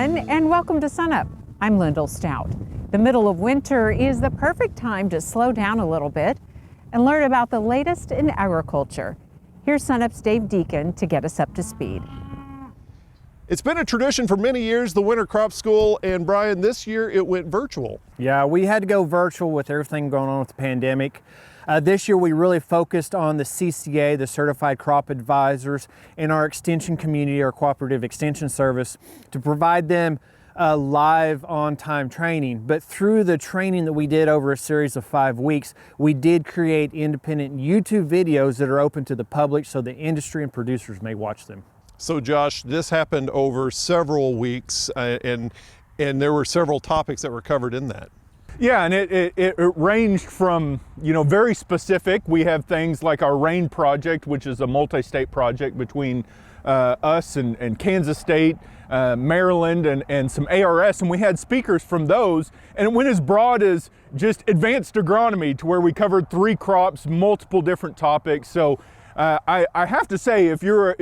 everyone, and welcome to Sunup. I'm Lyndall Stout. The middle of winter is the perfect time to slow down a little bit and learn about the latest in agriculture. Here's Sunup's Dave Deacon to get us up to speed. It's been a tradition for many years, the Winter Crop School, and Brian, this year it went virtual. Yeah, we had to go virtual with everything going on with the pandemic. This year we really focused on the CCA, the Certified Crop Advisors, and our extension community, our Cooperative Extension Service, to provide them live on-time training. But through the training that we did over a series of 5 weeks, we did create independent YouTube videos that are open to the public so the industry and producers may watch them. So Josh, this happened over several weeks and there were several topics that were covered in that. Yeah, and it ranged from, very specific. We have things like our RAIN project, which is a multi-state project between us and Kansas State, Maryland, and some ARS, and we had speakers from those, and it went as broad as just advanced agronomy, to where we covered 3 crops, multiple different topics. So I have to say, if you're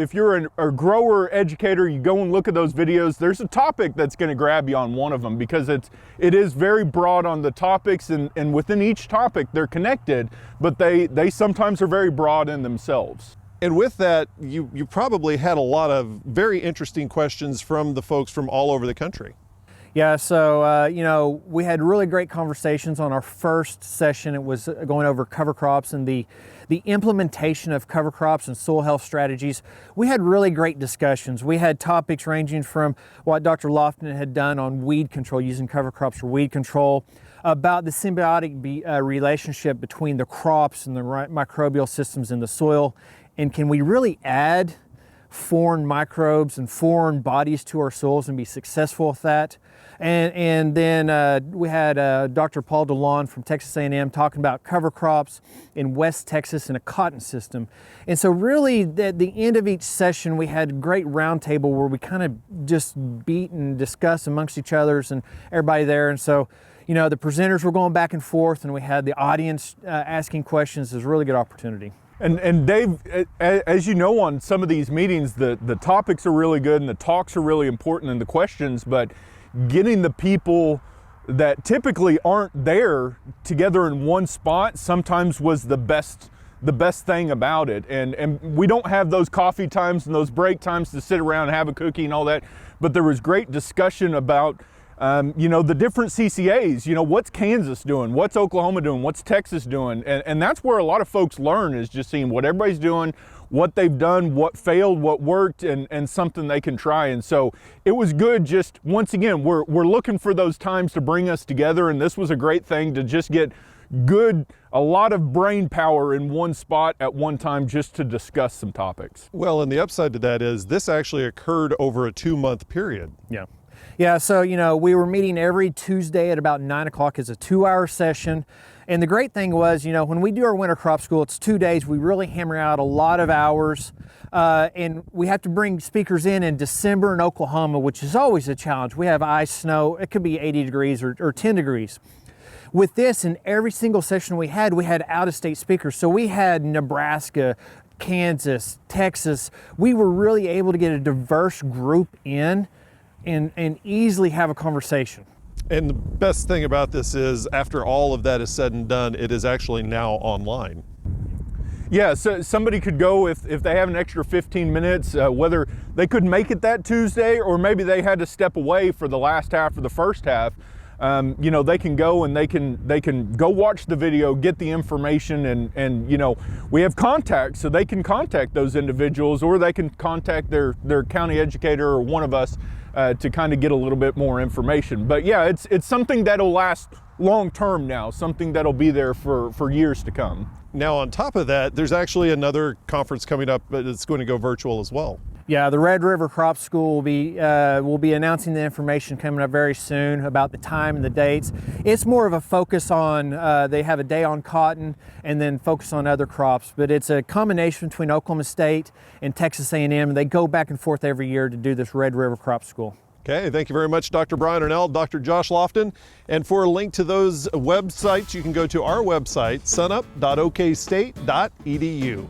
a grower educator, you go and look at those videos, there's a topic that's going to grab you on one of them, because it is very broad on the topics, and within each topic they're connected, but they sometimes are very broad in themselves. And with that, you probably had a lot of very interesting questions from the folks from all over the country. Yeah, so we had really great conversations on our first session. It was going over cover crops and the implementation of cover crops and soil health strategies. We had really great discussions. We had topics ranging from what Dr. Lofton had done on weed control, using cover crops for weed control, about the symbiotic relationship between the crops and the microbial systems in the soil, and can we really add foreign microbes and foreign bodies to our soils and be successful with that. And then we had Dr. Paul DeLon from Texas A&M talking about cover crops in West Texas and a cotton system. And so really at the end of each session, we had a great roundtable where we kind of just beat and discuss amongst each others and everybody there. And so, the presenters were going back and forth, and we had the audience asking questions. It was a really good opportunity. And Dave, as you know, on some of these meetings, the topics are really good and the talks are really important and the questions, but getting the people that typically aren't there together in one spot sometimes was the best thing about it. And we don't have those coffee times and those break times to sit around and have a cookie and all that, but there was great discussion about the different CCAs, what's Kansas doing, what's Oklahoma doing, what's Texas doing, and that's where a lot of folks learn, is just seeing what everybody's doing, what they've done, what failed, what worked, and something they can try. And so it was good. Just once again, we're looking for those times to bring us together, and this was a great thing to just get a lot of brain power in one spot at one time just to discuss some topics. Well, and the upside to that is this actually occurred over a 2-month period. Yeah, so we were meeting every Tuesday at about 9 o'clock. It's a 2-hour session. And the great thing was, when we do our winter crop school, it's 2 days. We really hammer out a lot of hours. And we have to bring speakers in December in Oklahoma, which is always a challenge. We have ice, snow. It could be 80 degrees or 10 degrees. With this, in every single session we had out-of-state speakers. So we had Nebraska, Kansas, Texas. We were really able to get a diverse group in and easily have a conversation. And the best thing about this is, after all of that is said and done, it is actually now online. Yeah, so somebody could go if they have an extra 15 minutes, whether they could make it that Tuesday or maybe they had to step away for the last half or the first half. They can go and they can go watch the video, get the information, and we have contacts, so they can contact those individuals, or they can contact their county educator or one of us to kind of get a little bit more information. But yeah, it's something that'll last long term now, something that'll be there for years to come. Now, on top of that, there's actually another conference coming up, but it's going to go virtual as well. Yeah, the Red River Crop School will be announcing the information coming up very soon about the time and the dates. It's more of a focus on, they have a day on cotton and then focus on other crops, but it's a combination between Oklahoma State and Texas A&M, and they go back and forth every year to do this Red River Crop School. Okay, thank you very much, Dr. Brian Arnall, Dr. Josh Lofton. And for a link to those websites, you can go to our website, sunup.okstate.edu.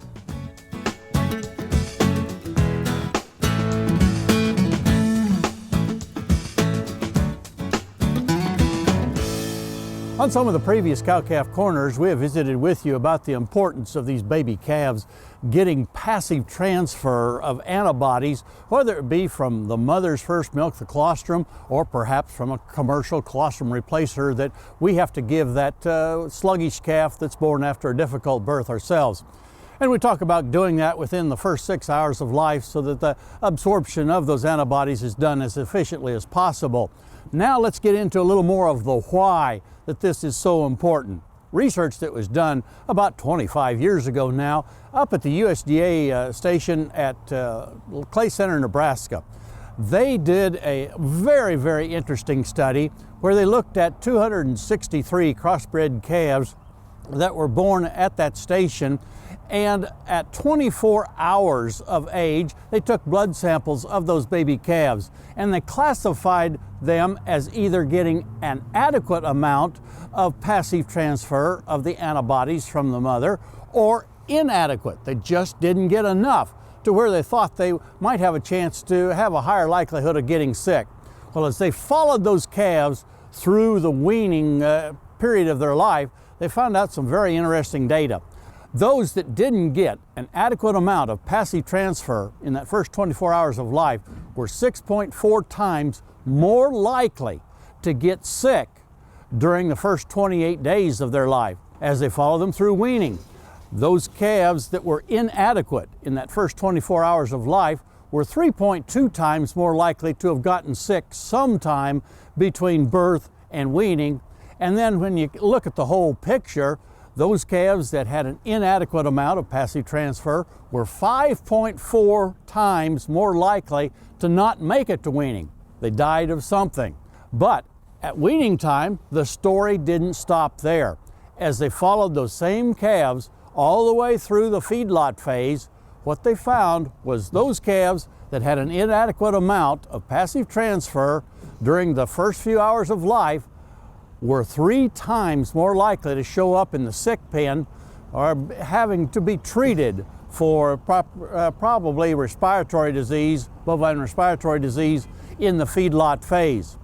On some of the previous cow-calf corners, we have visited with you about the importance of these baby calves getting passive transfer of antibodies, whether it be from the mother's first milk, the colostrum, or perhaps from a commercial colostrum replacer that we have to give that sluggish calf that's born after a difficult birth ourselves. And we talk about doing that within the first 6 hours of life so that the absorption of those antibodies is done as efficiently as possible. Now let's get into a little more of the why that this is so important. Research that was done about 25 years ago now up at the USDA station at Clay Center, Nebraska. They did a very interesting study where they looked at 263 crossbred calves that were born at that station, and at 24 hours of age they took blood samples of those baby calves and they classified them as either getting an adequate amount of passive transfer of the antibodies from the mother or inadequate. They just didn't get enough to where they thought they might have a chance to have a higher likelihood of getting sick. Well, as they followed those calves through the weaning period of their life, they found out some very interesting data. Those that didn't get an adequate amount of passive transfer in that first 24 hours of life were 6.4 times more likely to get sick during the first 28 days of their life as they follow them through weaning. Those calves that were inadequate in that first 24 hours of life were 3.2 times more likely to have gotten sick sometime between birth and weaning. And then when you look at the whole picture, those calves that had an inadequate amount of passive transfer were 5.4 times more likely to not make it to weaning. They died of something. But at weaning time, the story didn't stop there. As they followed those same calves all the way through the feedlot phase, what they found was those calves that had an inadequate amount of passive transfer during the first few hours of life were 3 times more likely to show up in the sick pen or having to be treated for probably respiratory disease, bovine respiratory disease, in the feedlot phase.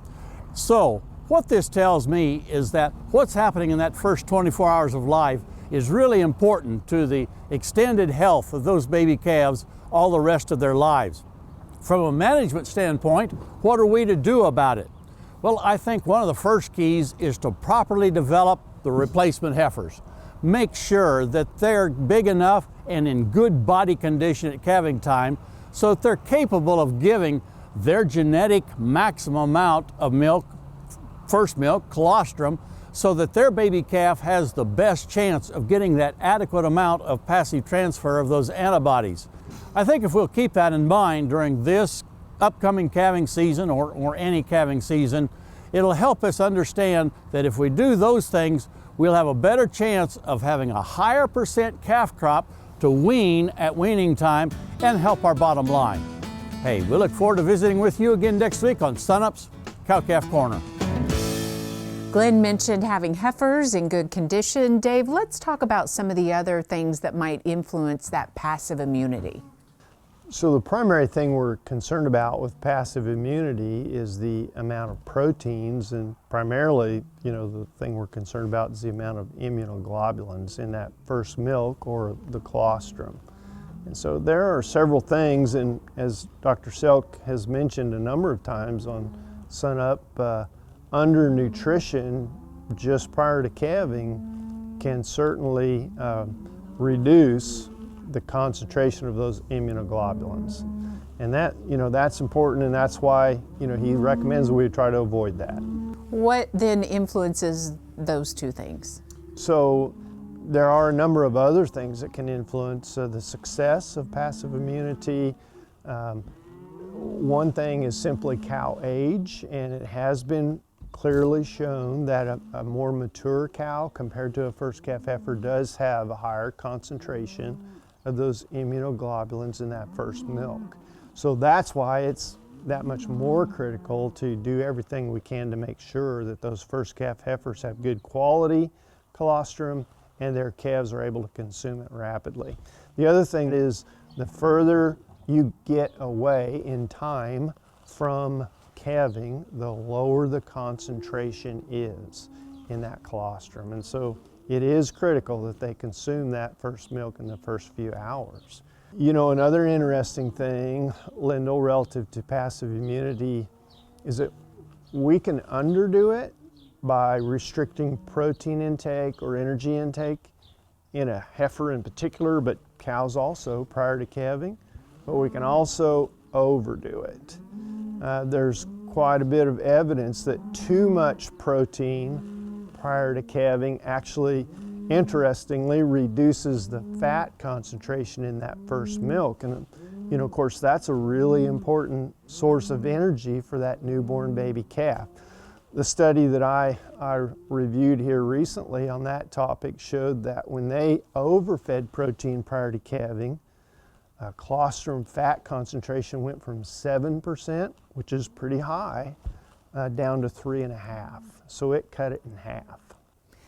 So what this tells me is that what's happening in that first 24 hours of life is really important to the extended health of those baby calves all the rest of their lives. From a management standpoint, what are we to do about it? Well, I think one of the first keys is to properly develop the replacement heifers. Make sure that they're big enough and in good body condition at calving time so that they're capable of giving their genetic maximum amount of milk, first milk, colostrum, so that their baby calf has the best chance of getting that adequate amount of passive transfer of those antibodies. I think if we'll keep that in mind during this upcoming calving season or any calving season, it'll help us understand that if we do those things, we'll have a better chance of having a higher percent calf crop to wean at weaning time and help our bottom line. Hey, we look forward to visiting with you again next week on Sunup's Cow-Calf Corner. Glenn mentioned having heifers in good condition. Dave, let's talk about some of the other things that might influence that passive immunity. So the primary thing we're concerned about with passive immunity is the amount of proteins, and primarily, the thing we're concerned about is the amount of immunoglobulins in that first milk or the colostrum. And so there are several things, and as Dr. Selk has mentioned a number of times on Sunup, undernutrition just prior to calving can certainly reduce the concentration of those immunoglobulins. And that's important, and that's why, he recommends we try to avoid that. What then influences those two things? So there are a number of other things that can influence the success of passive immunity. One thing is simply cow age, and it has been clearly shown that a more mature cow compared to a first calf heifer does have a higher concentration of those immunoglobulins in that first milk. So that's why it's that much more critical to do everything we can to make sure that those first calf heifers have good quality colostrum and their calves are able to consume it rapidly. The other thing is, the further you get away in time from calving, the lower the concentration is. in that colostrum. And so it is critical that they consume that first milk in the first few hours. You know, another interesting thing, Lyndall, relative to passive immunity is that we can underdo it by restricting protein intake or energy intake in a heifer in particular, but cows also prior to calving, but we can also overdo it. There's quite a bit of evidence that too much protein prior to calving actually, interestingly, reduces the fat concentration in that first milk. And you know, of course, that's a really important source of energy for that newborn baby calf. The study that I reviewed here recently on that topic showed that when they overfed protein prior to calving, colostrum fat concentration went from 7%, which is pretty high, down to 3.5%. So it cut it in half.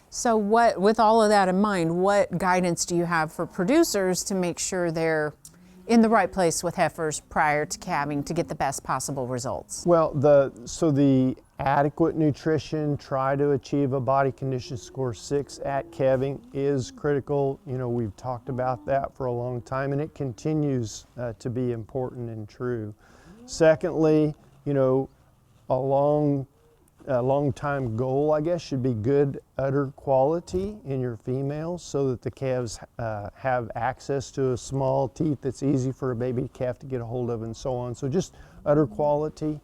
So with all of that in mind, what guidance do you have for producers to make sure they're in the right place with heifers prior to calving to get the best possible results? Well, the adequate nutrition, try to achieve a body condition score 6 at calving is critical. You know, we've talked about that for a long time, and it continues to be important and true. Secondly, you know, a long time goal, I guess, should be good udder quality in your females so that the calves have access to a small teat that's easy for a baby calf to get a hold of and so on. So just udder quality.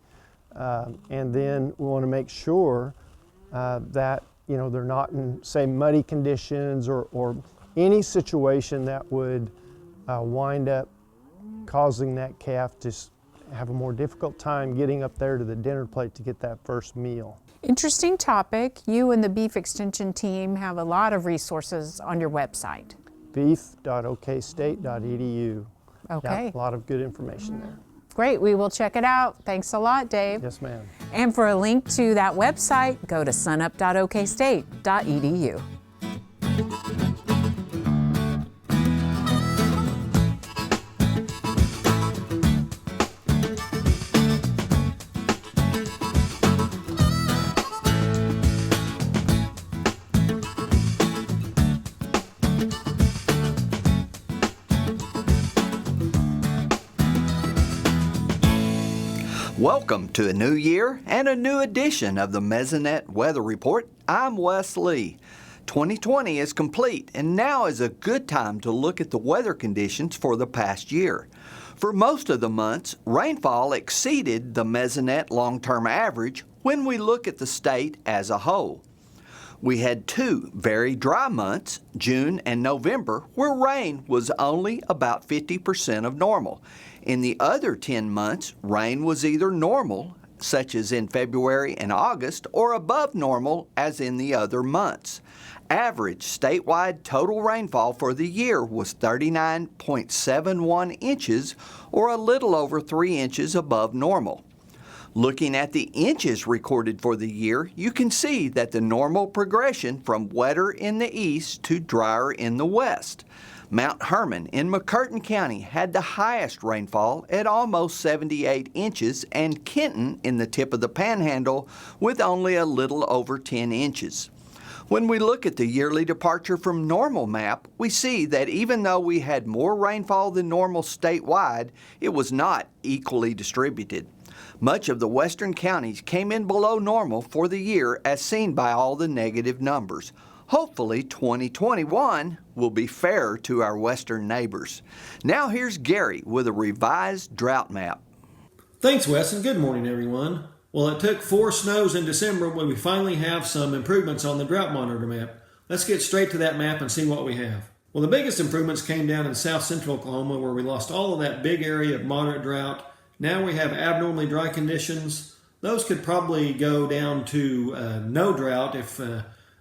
And then we want to make sure that, you know, they're not in, say, muddy conditions or any situation that would wind up causing that calf to have a more difficult time getting up there to the dinner plate to get that first meal. Interesting topic. You and the Beef Extension team have a lot of resources on your website. beef.okstate.edu. Okay. Yeah, a lot of good information there. Great, we will check it out. Thanks a lot, Dave. Yes, ma'am. And for a link to that website, go to sunup.okstate.edu. Welcome to a new year and a new edition of the Mesonet Weather Report. I'm Wes Lee. 2020 is complete, and now is a good time to look at the weather conditions for the past year. For most of the months, rainfall exceeded the Mesonet long-term average when we look at the state as a whole. We had 2 very dry months, June and November, where rain was only about 50% of normal. In the other 10 months, rain was either normal, such as in February and August, or above normal, as in the other months. Average statewide total rainfall for the year was 39.71 inches, or a little over 3 inches above normal. Looking at the inches recorded for the year, you can see that the normal progression from wetter in the east to drier in the west. Mount Herman in McCurtain County had the highest rainfall at almost 78 inches, and Kenton in the tip of the Panhandle with only a little over 10 inches. When we look at the yearly departure from normal map, we see that even though we had more rainfall than normal statewide, it was not equally distributed. Much of the western counties came in below normal for the year, as seen by all the negative numbers. Hopefully 2021 will be fair to our western neighbors. Now here's Gary with a revised drought map. Thanks, Wes, and good morning, everyone. Well, it took 4 snows in December when we finally have some improvements on the drought monitor map. Let's get straight to that map and see what we have. Well, the biggest improvements came down in south central Oklahoma, where we lost all of that big area of moderate drought. Now we have abnormally dry conditions. Those could probably go down to no drought if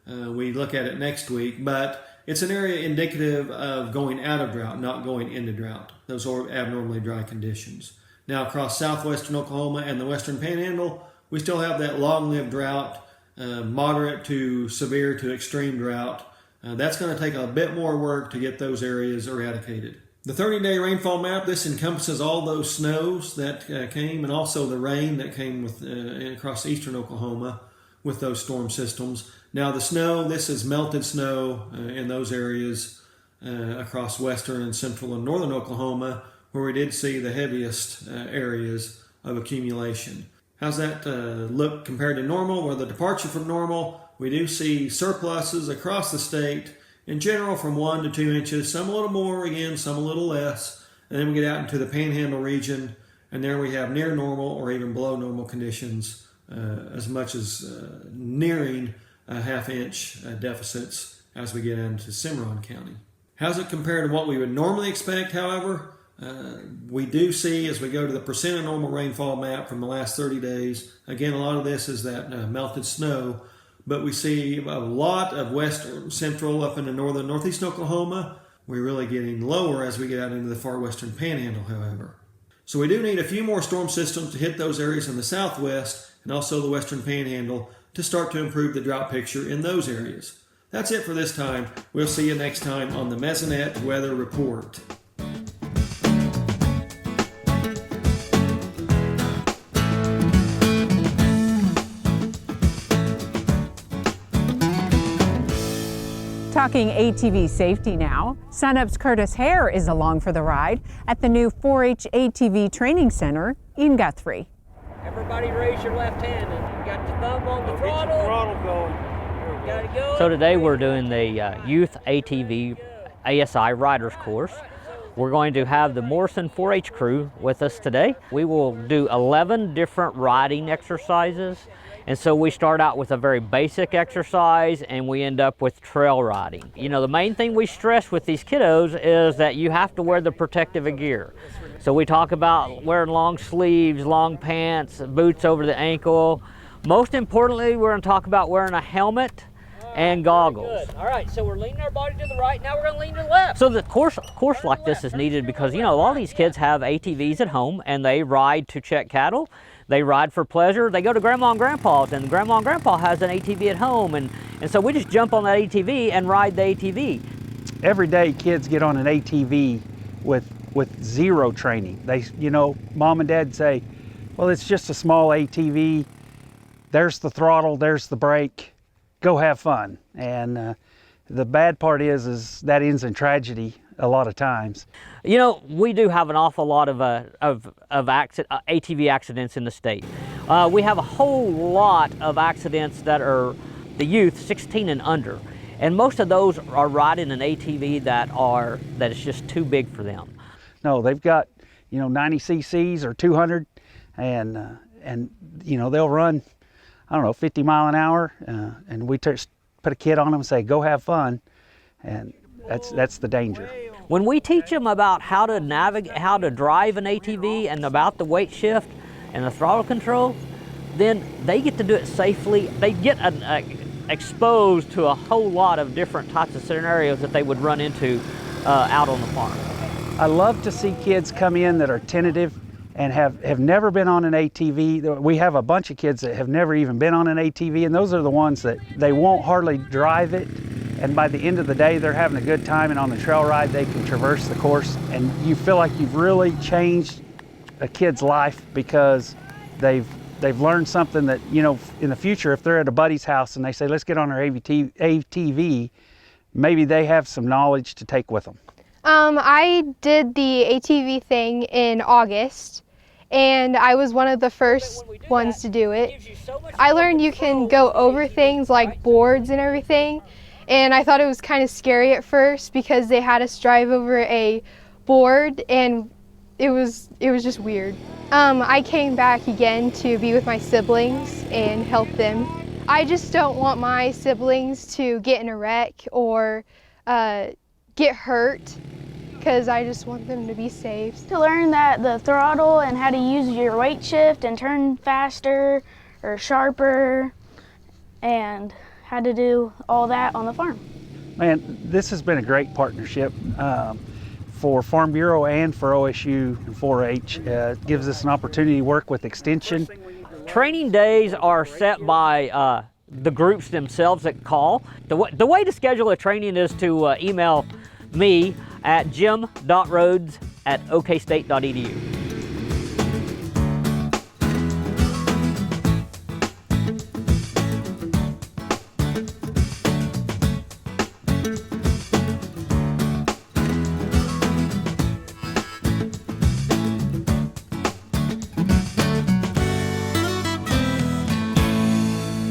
we look at it next week, but it's an area indicative of going out of drought, not going into drought. Those are abnormally dry conditions. Now across southwestern Oklahoma and the western Panhandle, we still have that long-lived drought, moderate to severe to extreme drought. That's going to take a bit more work to get those areas eradicated. The 30-day rainfall map, this encompasses all those snows that came and also the rain that came with across eastern Oklahoma. with those storm systems. Now the snow, this is melted snow in those areas across western and central and northern Oklahoma, where we did see the heaviest areas of accumulation. How's that look compared to normal? Well, the departure from normal, we do see surpluses across the state, in general from 1 to 2 inches, some a little more, again, some a little less. And then we get out into the Panhandle region, and there we have near normal or even below normal conditions, as much as nearing half-inch deficits as we get into Cimarron County. How's it compared to what we would normally expect, however? We do see, as we go to the percent of normal rainfall map from the last 30 days, again, a lot of this is that melted snow, but we see a lot of western, central, up into northern, northeast Oklahoma. We're really getting lower as we get out into the far western Panhandle, however. So we do need a few more storm systems to hit those areas in the southwest and also the western Panhandle to start to improve the drought picture in those areas. That's it for this time. We'll see you next time on the Mesonet Weather Report. Talking ATV safety now, Sunup's Curtis Hare is along for the ride at the new 4-H ATV Training Center in Guthrie. Everybody raise your left hand and you got your thumb on the throttle. Get your throttle going. Got it going. So today we're doing the Youth ATV ASI Riders course. We're going to have the Morrison 4-H crew with us today. We will do 11 different riding exercises. And so we start out with a very basic exercise and we end up with trail riding. You know, the main thing we stress with these kiddos is that you have to wear the protective gear. So we talk about wearing long sleeves, long pants, boots over the ankle. Most importantly, we're going to talk about wearing a helmet and goggles. Good. All right, so we're leaning our body to the right, now we're going to lean to the left. So the course like this is needed because, you know, a lot of these kids have ATVs at home and they ride to check cattle. They ride for pleasure. They go to Grandma and Grandpa's, and Grandma and Grandpa has an ATV at home, and so we just jump on that ATV and ride the ATV. Every day kids get on an ATV with zero training. They, you know, mom and dad say, well, it's just a small ATV. There's the throttle, there's the brake, go have fun. And the bad part is that ends in tragedy a lot of times. You know, we do have an awful lot of ATV accidents in the state. We have a whole lot of accidents that are the youth 16 and under, and most of those are riding an ATV that is just too big for them. No, they've got, you know, 90 cc's or 200, and you know, they'll run, I don't know, 50 mile an hour, and we put a kid on them and say, go have fun, and that's the danger. When we teach them about how to navigate, how to drive an ATV and about the weight shift and the throttle control, then they get to do it safely. They get exposed to a whole lot of different types of scenarios that they would run into out on the farm. I love to see kids come in that are tentative and have never been on an ATV. We have a bunch of kids that have never even been on an ATV, and those are the ones that they won't hardly drive it. And by the end of the day, they're having a good time, and on the trail ride, they can traverse the course. And you feel like you've really changed a kid's life because they've learned something that, you know, in the future, if they're at a buddy's house and they say, let's get on our ATV, maybe they have some knowledge to take with them. I did the ATV thing in August, and I was one of the first ones to do it. I learned you can go over things like boards and everything. And I thought it was kind of scary at first because they had us drive over a board, and it was just weird. I came back again to be with my siblings and help them. I just don't want my siblings to get in a wreck or get hurt, because I just want them to be safe. To learn that the throttle and how to use your weight shift and turn faster or sharper, and how to do all that on the farm. Man, this has been a great partnership for Farm Bureau and for OSU and 4-H. It gives us an opportunity to work with Extension. Training days are set by the groups themselves that call. The way to schedule a training is to email me at jim.rhodes@okstate.edu.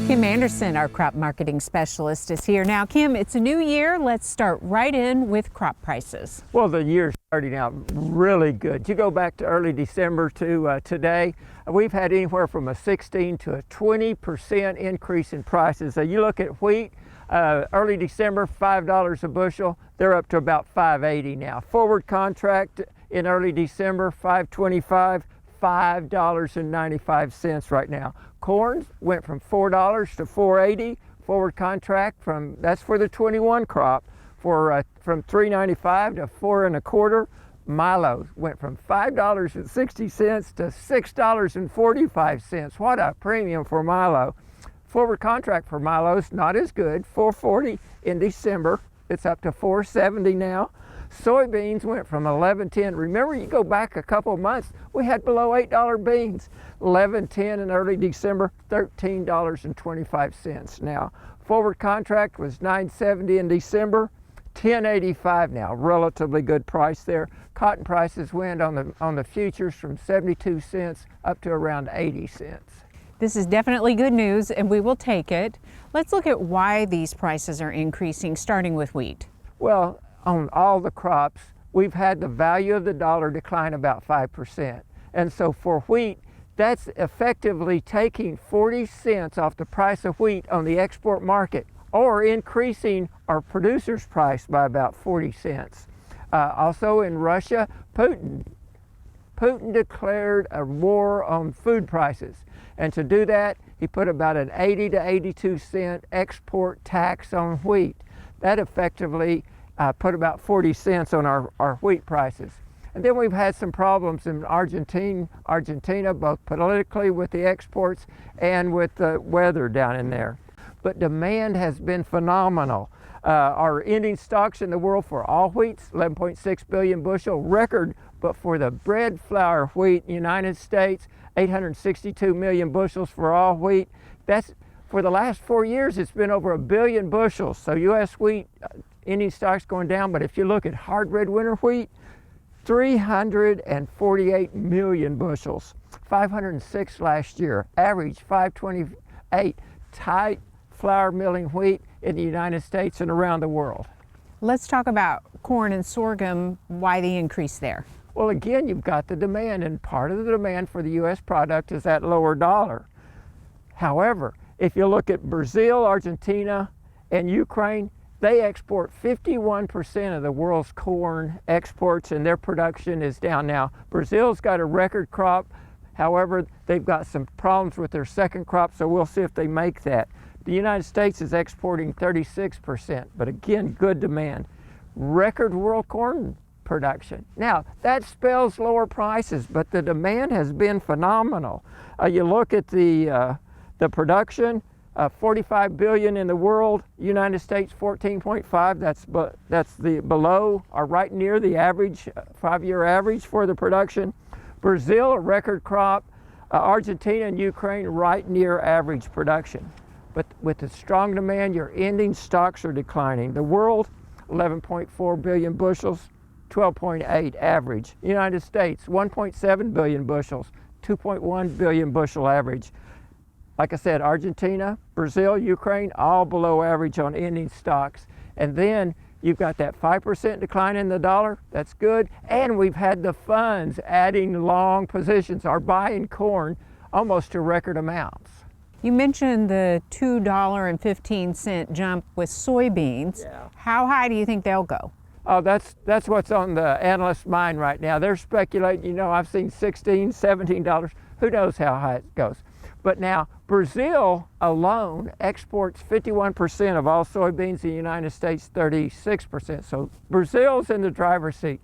Kim Anderson, our crop marketing specialist, is here. Now, Kim, it's a new year. Let's start right in with crop prices. Well, the year's starting out really good. You go back to early December to today, we've had anywhere from a 16 to a 20% increase in prices. So you look at wheat, early December, $5 a bushel. They're up to about $5.80 now. Forward contract in early December, $5.25. $5.95 right now. Corn went from $4 to $4.80. Forward contract that's for the 21 crop from $3.95 to $4.25. Milo went from $5.60 to $6.45. What a premium for Milo. Forward contract for Milo's not as good. $4.40 in December. It's up to $4.70 now. Soybeans went from $11.10. Remember, you go back a couple of months, we had below $8 beans. $11.10 in early December, $13.25 now. Forward contract was $9.70 in December, $10.85 now. Relatively good price there. Cotton prices went on the futures from 72 cents up to around 80 cents. This is definitely good news, and we will take it. Let's look at why these prices are increasing, starting with wheat. Well, on all the crops, we've had the value of the dollar decline about 5%. And so for wheat, that's effectively taking 40 cents off the price of wheat on the export market, or increasing our producer's price by about 40 cents. Also in Russia, Putin declared a war on food prices. And to do that, he put about an 80 to 82 cent export tax on wheat. That effectively put about 40 cents on our wheat prices. And then we've had some problems in Argentina, both politically with the exports and with the weather down in there. But demand has been phenomenal. Our ending stocks in the world for all wheats, 11.6 billion bushel, record, but for the bread flour wheat in the United States, 862 million bushels for all wheat. That's, for the last 4 years, it's been over 1 billion bushels. So U.S. wheat, ending stocks going down, but if you look at hard red winter wheat, 348 million bushels, 506 last year, average 528, tight flour milling wheat in the United States and around the world. Let's talk about corn and sorghum, why the increase there. Well, again, you've got the demand, and part of the demand for the U.S. product is that lower dollar. However, if you look at Brazil, Argentina, and Ukraine, they export 51% of the world's corn exports, and their production is down now. Brazil's got a record crop. However, they've got some problems with their second crop, so we'll see if they make that. The United States is exporting 36%, but again, good demand. Record world corn production. Now, that spells lower prices, but the demand has been phenomenal. You look at the production, 45 billion in the world, United States 14.5. That's the below or right near the average, 5-year average for the production. Brazil, a record crop. Argentina and Ukraine, right near average production. But with the strong demand, your ending stocks are declining. The world, 11.4 billion bushels, 12.8 average. United States, 1.7 billion bushels, 2.1 billion bushel average. Like I said, Argentina, Brazil, Ukraine, all below average on ending stocks. And then you've got that 5% decline in the dollar, that's good. And we've had the funds adding long positions, or buying corn almost to record amounts. You mentioned the $2.15 jump with soybeans. Yeah. How high do you think they'll go? Oh, that's what's on the analyst's mind right now. They're speculating, you know, I've seen $16, $17. Who knows how high it goes. But now, Brazil alone exports 51% of all soybeans, in the United States 36%. So Brazil's in the driver's seat.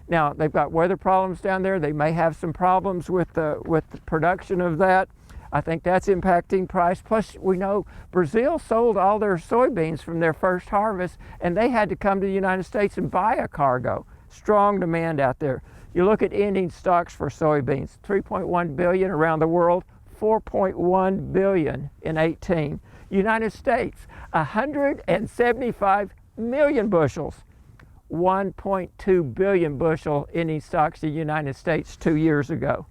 Now, they've got weather problems down there. They may have some problems with the production of that. I think that's impacting price. Plus, we know Brazil sold all their soybeans from their first harvest, and they had to come to the United States and buy a cargo. Strong demand out there. You look at ending stocks for soybeans, 3.1 billion around the world, 4.1 billion in 18. United States, 175 million bushels. 1.2 billion bushel ending stocks in the United States 2 years ago.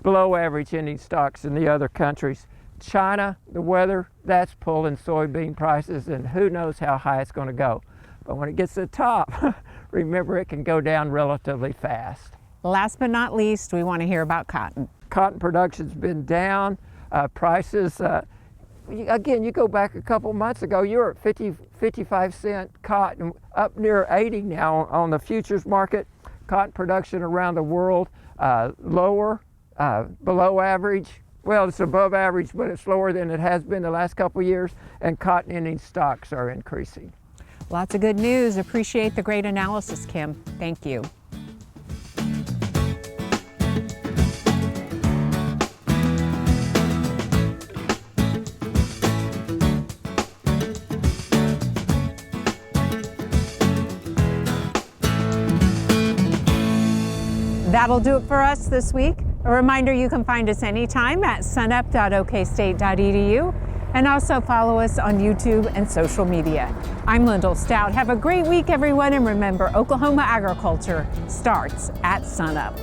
Below average ending stocks in the other countries. China, the weather, that's pulling soybean prices, and who knows how high it's going to go. But when it gets to the top, remember it can go down relatively fast. Last but not least, we want to hear about cotton. Cotton production's been down. Prices, again, you go back a couple months ago, you were at 55 cent cotton, up near 80 now on the futures market. Cotton production around the world, lower, below average. Well, it's above average, but it's lower than it has been the last couple of years, and cotton ending stocks are increasing. Lots of good news. Appreciate the great analysis, Kim. Thank you. That'll do it for us this week. A reminder, you can find us anytime at sunup.okstate.edu and also follow us on YouTube and social media. I'm Lyndall Stout. Have a great week, everyone, and remember, Oklahoma agriculture starts at sunup.